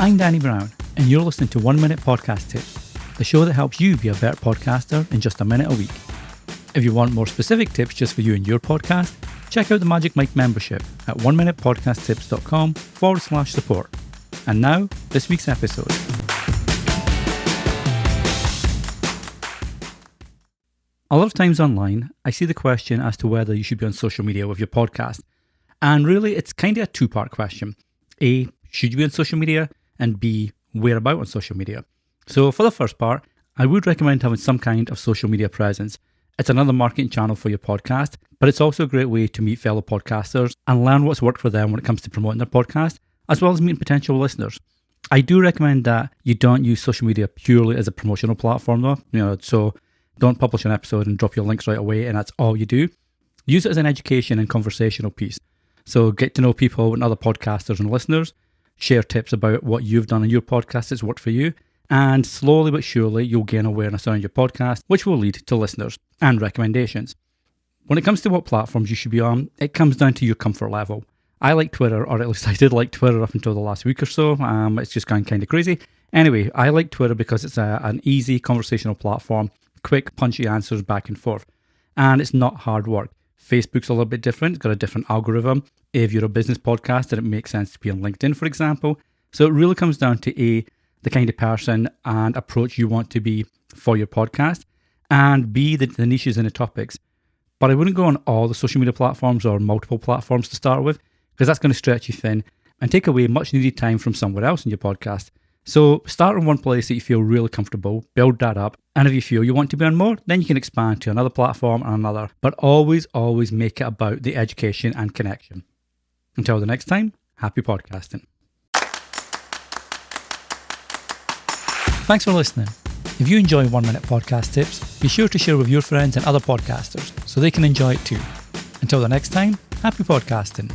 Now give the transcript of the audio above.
I'm Danny Brown, and you're listening to 1 Minute Podcast Tips, the show that helps you be a better podcaster in just a minute a week. If you want more specific tips just for you and your podcast, check out the Magic Mike membership at 1minutepodcasttips.com/support. And now, this week's episode. A lot of times online, I see the question as to whether you should be on social media with your podcast. And really, it's kind of a two-part question. A, should you be on social media? And B, where about on social media? So for the first part, I would recommend having some kind of social media presence. It's another marketing channel for your podcast, but it's also a great way to meet fellow podcasters and learn what's worked for them when it comes to promoting their podcast, as well as meeting potential listeners. I do recommend that you don't use social media purely as a promotional platform though, so don't publish an episode and drop your links right away and that's all you do. Use it as an education and conversational piece. So get to know people and other podcasters and listeners, share tips about what you've done on your podcast that's worked for you, and slowly but surely you'll gain awareness on your podcast, which will lead to listeners and recommendations. When it comes to what platforms you should be on, it comes down to your comfort level. I like Twitter, or at least I did like Twitter up until the last week or so. It's just gone kind of crazy. Anyway, I like Twitter because it's an easy conversational platform, quick, punchy answers back and forth, and it's not hard work. Facebook's a little bit different. It's got a different algorithm. If you're a business podcast, then it makes sense to be on LinkedIn, for example. So it really comes down to A, the kind of person and approach you want to be for your podcast, and B, the niches and the topics. But I wouldn't go on all the social media platforms or multiple platforms to start with, because that's going to stretch you thin and take away much needed time from somewhere else in your podcast. So start in one place that you feel really comfortable, build that up, and if you feel you want to be on more, then you can expand to another platform and another. But always make it about the education and connection. Until the next time, happy podcasting. Thanks for listening. If you enjoy 1 Minute Podcast Tips, be sure to share with your friends and other podcasters so they can enjoy it too. Until the next time, happy podcasting.